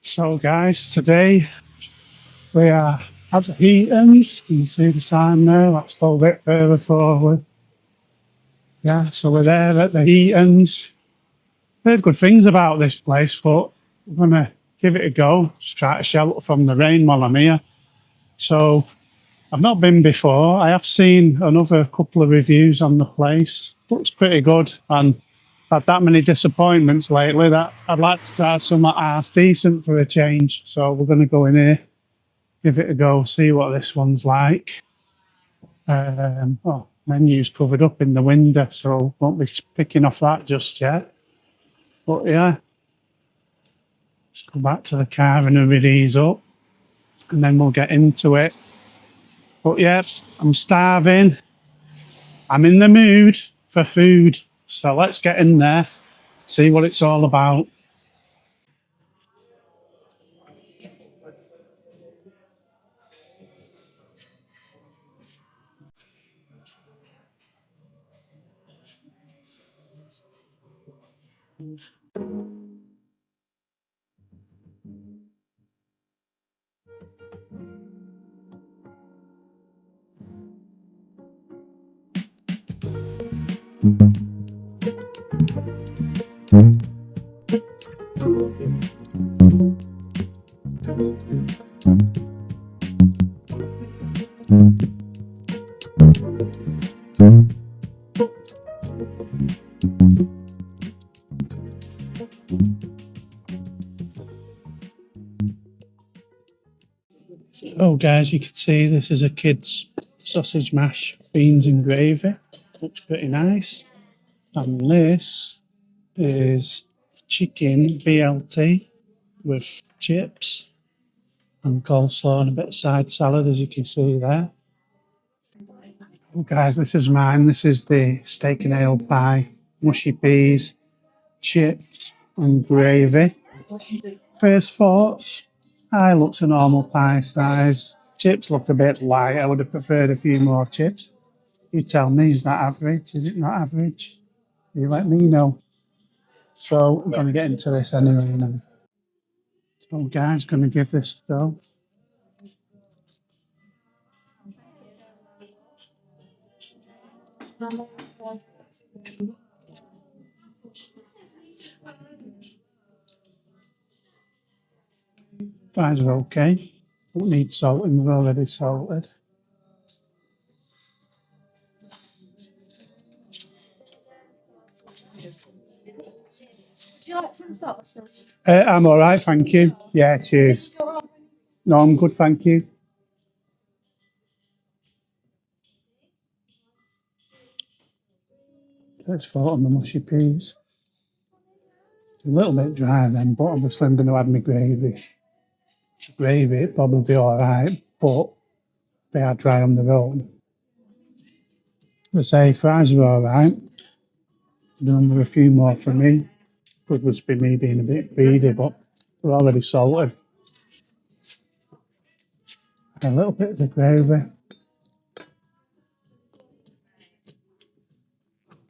So guys, today we are at the Heatons. You can see the sign there, let's go a bit further forward. Yeah, so we're there at the Heatons. Heard good things about this place, but we're gonna give it a go. Just try to shelter from the rain while I'm here. So I've not been before. I have seen another couple of reviews on the place. Looks pretty good, and I've had that many disappointments lately that I'd like to try something half decent for a change. So we're gonna go in here, give it a go, see what this one's like. Menu's covered up in the window, so won't be picking off that just yet. But yeah, let's go back to the car and hurry these up, and then we'll get into it. But yeah, I'm starving. I'm in the mood for food, so let's get in there, see what it's all about. Oh guys, you can see this is a kid's sausage mash, beans and gravy. Looks pretty nice. And this is chicken BLT with chips and coleslaw and a bit of side salad, as you can see there. Oh guys, this is mine. This is the steak and ale pie, mushy peas, chips and gravy. First thoughts, pie looks a normal pie size. Chips look a bit light. I would have preferred a few more chips. You tell me, is that average? Is it not average? You let me know. So I'm going to get into this anyway now. So guys, going to give this a go. Fries are okay. Don't need salt, and they're already salted. Do you like some sauces? I'm all right, thank you. Yeah, cheers. No, I'm good, thank you. Let's vote on the mushy peas. A little bit dry then, but obviously I'm going to add my gravy. The gravy, it'd probably be all right, but they are dry on their own. As I say, fries are all right. There a few more for me. Could just be me being a bit greedy, but they're already salted. A little bit of the gravy.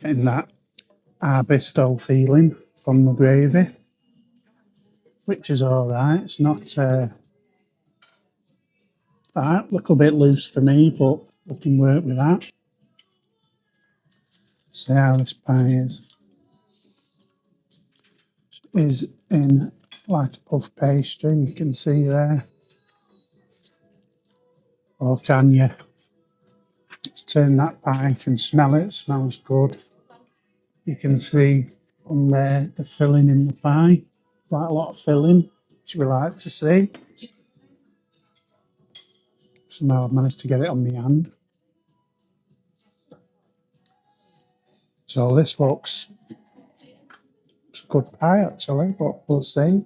Getting that arbisto feeling from the gravy, which is all right. It's not a little bit loose for me, but we can work with that. See how this pie is. Is in like a puff pastry, you can see there. Or can you? Let's turn that pie, you can smell it, smells good. You can see on there the filling in the pie, quite a lot of filling, which we like to see. Somehow I've managed to get it on my hand. So this looks it's a good pie actually, but we'll see.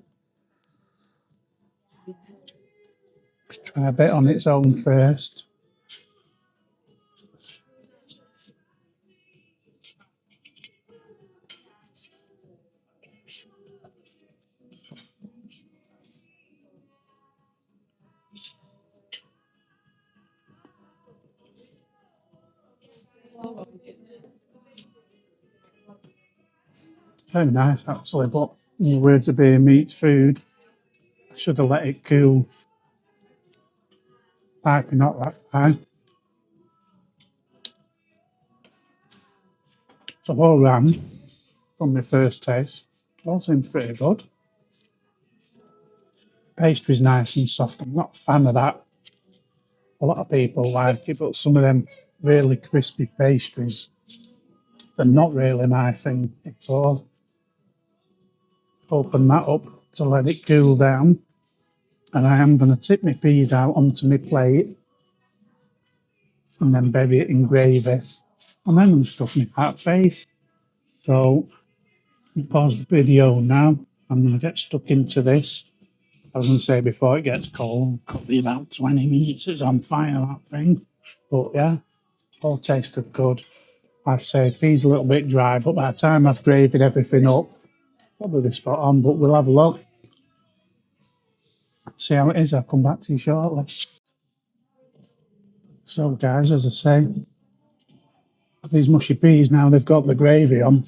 Let's try a bit on its own first. Very nice actually, but in the words of beer meets food, I should have let it cool. Piping not that time. So all round, from my first taste, all seems pretty good. Pastry's nice and soft. I'm not a fan of that. A lot of people like it, but some of them really crispy pastries, they're not really my thing at all. Open that up to let it cool down. And I am going to tip my peas out onto my plate and then bury it in gravy. And then I'm going to stuff my pat face. So, pause the video now. I'm going to get stuck into this. I was going to say before it gets cold, could be about 20 minutes. It's on fire, that thing. But yeah, all tasted good. Like I say, peas a little bit dry, but by the time I've graved everything up, probably be spot on, but we'll have a look. See how it is. I'll come back to you shortly. So guys, as I say, these mushy peas now they've got the gravy on.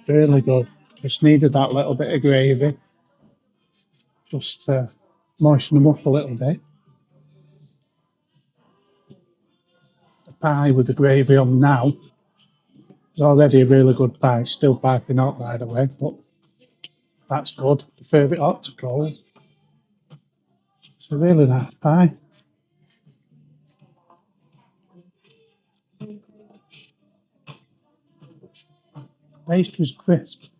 Really good. Just needed that little bit of gravy. Just moisten them up a little bit. The pie with the gravy on now is already a really good pie. Still piping hot, by the way, but that's good. Prefer it hot to cold. It's a really nice pie. Pastry's crisp,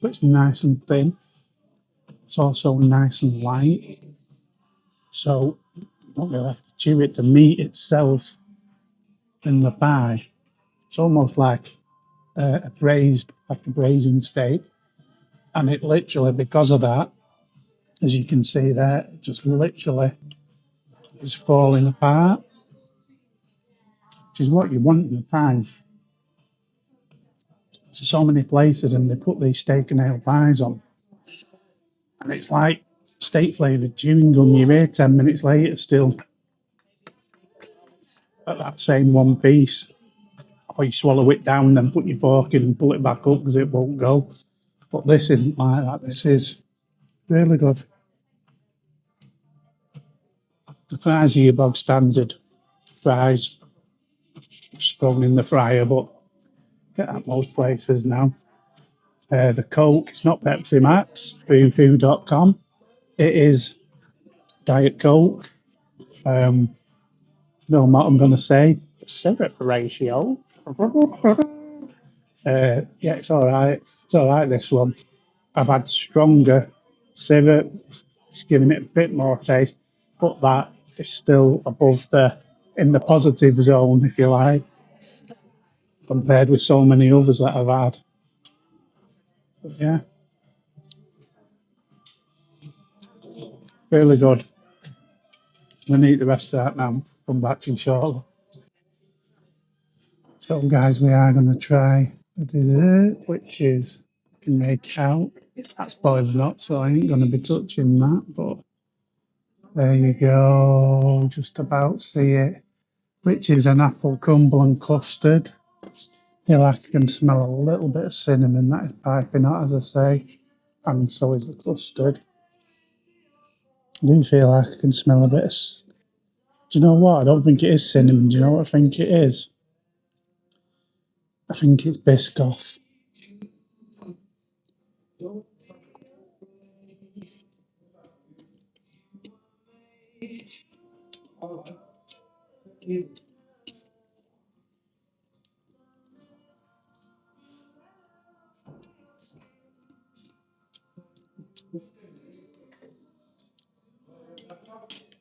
but it's nice and thin. It's also nice and light. So you don't really have to chew it. The meat itself in the pie, it's almost like a braising steak. And it literally, because of that, as you can see there, it just literally is falling apart, which is what you want in a pie. There's so many places and they put these steak and ale pies on. And it's like steak flavoured chewing gum. You're here 10 minutes later still at that same one piece. Or you swallow it down, then put your fork in and pull it back up because it won't go. But this isn't like that. This is really good. The fries are your bog standard fries, just thrown in the fryer, but get at most places now. The Coke, it's not Pepsi Max, FoodDude.com. It is Diet Coke. No matter what I'm going to say, syrup ratio. Yeah, it's all right. It's all right, this one. I've had stronger syrup. It's giving it a bit more taste, but that is still above in the positive zone, if you like, compared with so many others that I've had. But yeah, really good. I'm going to eat the rest of that now. Come back to you shortly. So, guys, we are going to try the dessert, which is you can make out. That's boiled up, so I ain't going to be touching that. But there you go, just about see it. Which is an apple crumble and custard. Feel like I can smell a little bit of cinnamon. That is piping hot, as I say, and so is the custard. I do feel like I can smell a bit of. Do you know what? I don't think it is cinnamon. Do you know what I think it is? I think it's Biscoff.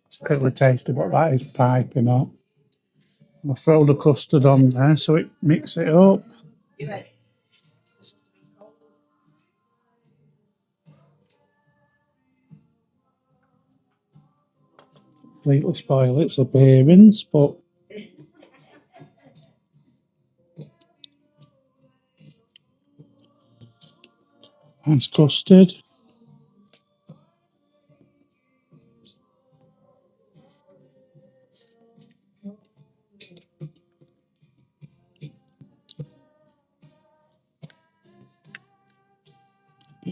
It's really tasty, but that is piping hot. I'll throw the custard on there so it mix it up. Completely spoil its appearance, but nice custard.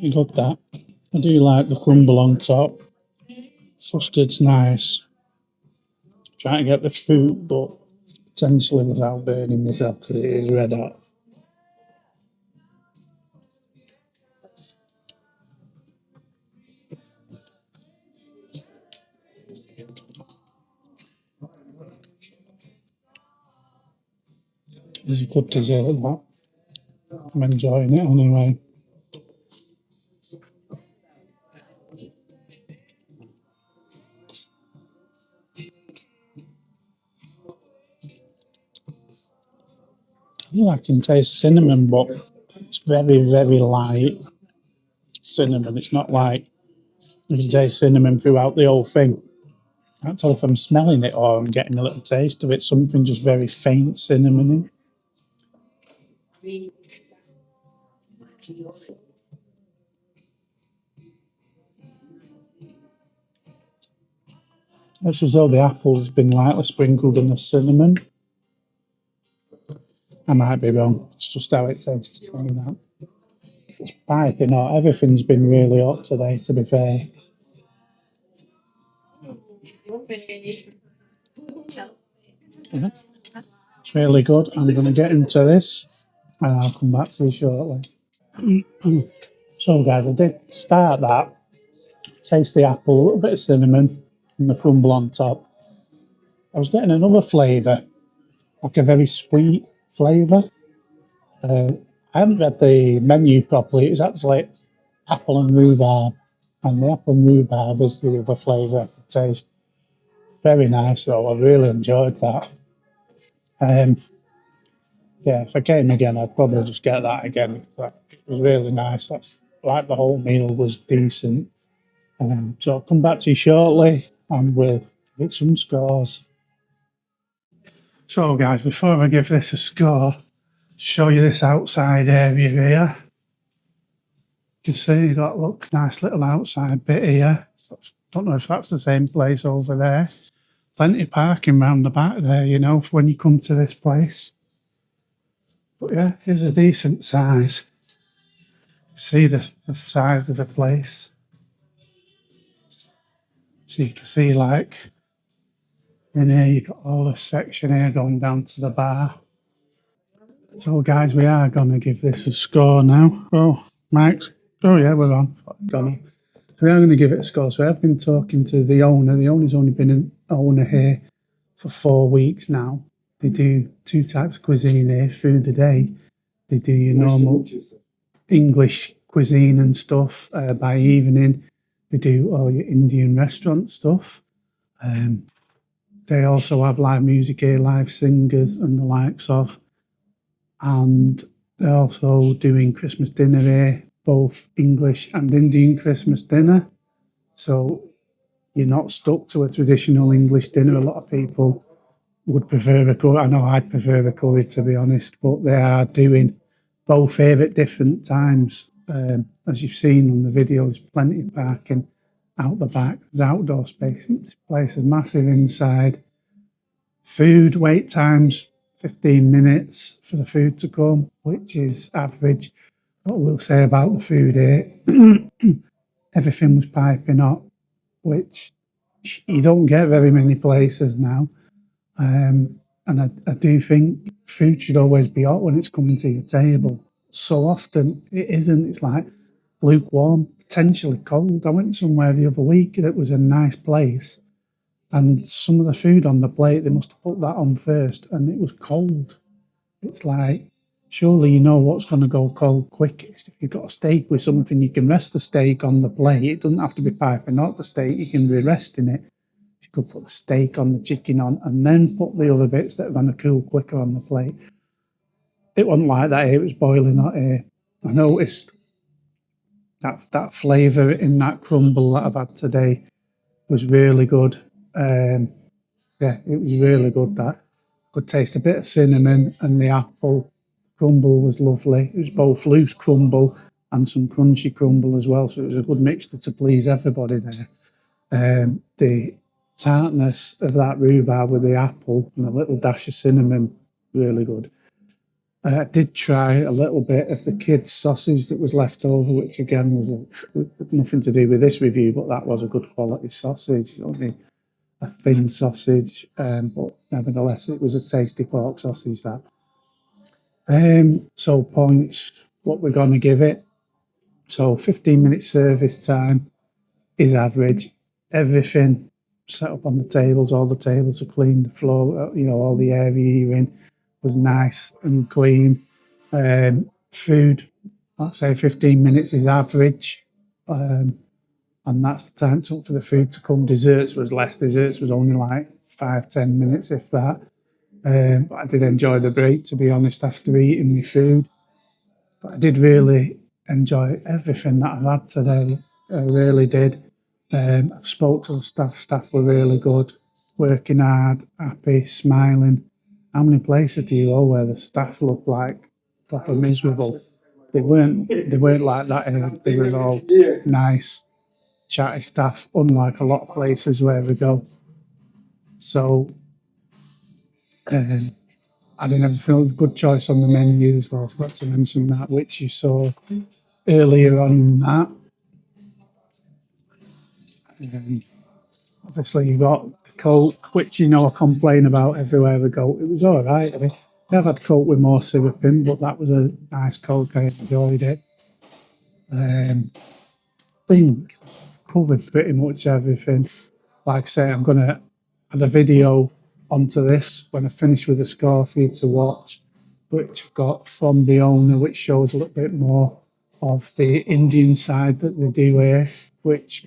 Pretty good that. I do like the crumble on top. Custard's nice. Trying to get the fruit, but potentially without burning myself because it is red hot. It's a good dessert, that. I'm enjoying it anyway. I can taste cinnamon, but it's very, very light cinnamon. It's not like you can taste cinnamon throughout the whole thing. I can't tell if I'm smelling it or I'm getting a little taste of it. Something just very faint cinnamony. It's as though the apple's been lightly sprinkled in the cinnamon. I might be wrong. It's just how it tastes to me now. It's piping hot. Everything's been really hot today, to be fair. Yeah. It's really good. I'm going to get into this and I'll come back to you shortly. So, guys, I did start that. Taste the apple, a little bit of cinnamon, and the crumble on top. I was getting another flavour, like a very sweet flavour. I haven't read the menu properly. It was actually apple and rhubarb, and the apple and rhubarb is the other flavour I could taste. Very nice, though. I really enjoyed that. Yeah, if I came again, I'd probably just get that again. But it was really nice. That's like the whole meal was decent. So I'll come back to you shortly and we'll get some scores. So, guys, before I give this a score, show you this outside area here. You can see you've got look nice little outside bit here. Don't know if that's the same place over there. Plenty of parking round the back there, you know, for when you come to this place. But yeah, here's a decent size. See the size of the place. So you can see, like, in here you've got all this section here going down to the bar. So, guys, we are going to give this a score now. Oh, Mike's. Oh, yeah, we're on. So we are going to give it a score. So I've been talking to the owner. The owner's only been an owner here for 4 weeks now. They do 2 types of cuisine here, food a day. They do your normal English cuisine and stuff by evening. They do all your Indian restaurant stuff. They also have live music here, live singers and the likes of. And they're also doing Christmas dinner here, both English and Indian Christmas dinner. So you're not stuck to a traditional English dinner. A lot of people would prefer a curry. I know I'd prefer a curry, to be honest, but they are doing both here at different times. As you've seen on the video, there's plenty of parking out the back. There's outdoor space. This place is massive inside. Food wait times, 15 minutes for the food to come, which is average. What we'll say about the food here, everything was piping hot, which you don't get very many places now. And I do think food should always be hot when it's coming to your table. So often it isn't. It's like lukewarm, potentially cold. I went somewhere the other week that was a nice place, and some of the food on the plate, they must have put that on first, and it was cold. It's like, surely you know what's going to go cold quickest. If you've got a steak with something, you can rest the steak on the plate. It doesn't have to be piping hot, the steak. You can be resting it. You could put the steak on, the chicken on, and then put the other bits that are going to cool quicker on the plate. It wasn't like that here. It was boiling hot here. I noticed that flavour in that crumble that I've had today was really good. Yeah, it was really good. That could taste a bit of cinnamon, and the apple crumble was lovely. It was both loose crumble and some crunchy crumble as well, so it was a good mixture to please everybody there. The tartness of that rhubarb with the apple and a little dash of cinnamon, really good. I did try a little bit of the kids' sausage that was left over, which again was nothing to do with this review, but that was a good quality sausage. Only a thin sausage, but nevertheless, it was a tasty pork sausage. That. So points, what we're going to give it. So 15-minute service time is average. Everything set up on the tables, all the tables are clean, the floor, all the area you're in was nice and clean. Food, I'd say 15 minutes is average. And that's the time it took for the food to come. Desserts was less. Desserts was only like 5-10 minutes, if that. But I did enjoy the break, to be honest, after eating my food. But I did really enjoy everything that I've had today. I really did. I've spoke to the staff. Staff were really good, working hard, happy, smiling. How many places do you go where the staff look like proper miserable? They weren't. They weren't like that here. They were all nice, chatty staff. Unlike a lot of places where we go. So I didn't have a good choice on the menu as well. I forgot to mention that, which you saw earlier on that. Obviously, you got the Coke, which I complain about everywhere we go. It was all right. I mean, I've had Coke with more syrup in, but that was a nice Coke. I enjoyed it. I think covered pretty much everything. Like I say, I'm going to add a video onto this when I finish with the score for you to watch, which I got from the owner, which shows a little bit more of the Indian side that they do here, which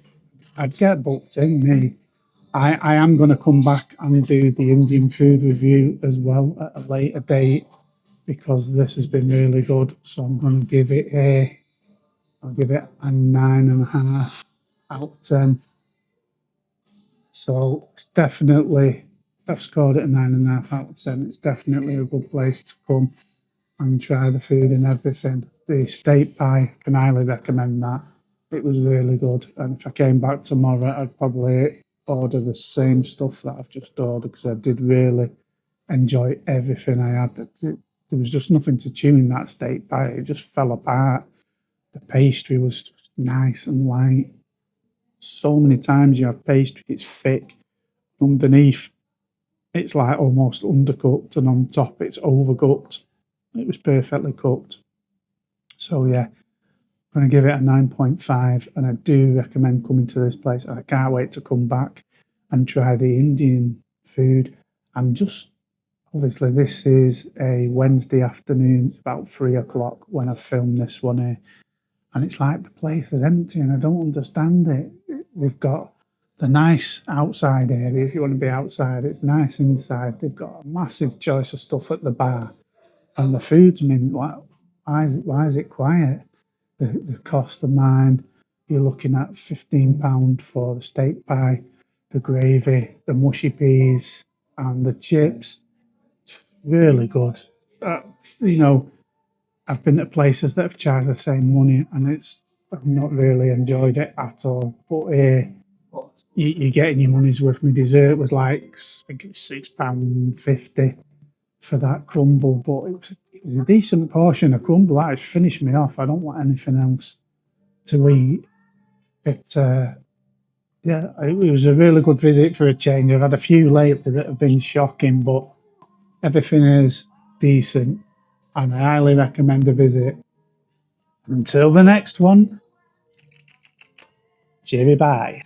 I'd get booked in, me. I am going to come back and do the Indian food review as well at a later date because this has been really good. So I'm going to I'll give it a 9.5 out of 10. So it's definitely, I've scored it a 9.5 out of 10. It's definitely a good place to come and try the food and everything. The steak pie, can highly recommend that. It was really good. And if I came back tomorrow, I'd probably order the same stuff that I've just ordered because I did really enjoy everything I had. There was just nothing to chew in that steak pie. It just fell apart. The pastry was just nice and light. So many times you have pastry, it's thick. Underneath, it's like almost undercooked, and on top, it's overcooked. It was perfectly cooked. So, yeah, I'm going to give it a 9.5, and I do recommend coming to this place. I can't wait to come back and try the Indian food. Obviously, this is a Wednesday afternoon. It's about 3 o'clock when I filmed this one here. And it's like the place is empty, and I don't understand it. They've got the nice outside area if you want to be outside. It's nice inside. They've got a massive choice of stuff at the bar, and the food's why is it quiet? The cost of mine, you're looking at £15 for the steak pie, the gravy, the mushy peas, and the chips. It's really good. Uh, you know, I've been to places that have charged the same money, and I've not really enjoyed it at all. But you're getting your money's worth. My dessert was like, I think it was £6.50 for that crumble, but it was a decent portion of crumble. That has finished me off. I don't want anything else to eat. Yeah, it was a really good visit for a change. I've had a few lately that have been shocking, but everything is decent, and I highly recommend a visit. Until the next one, cheery bye.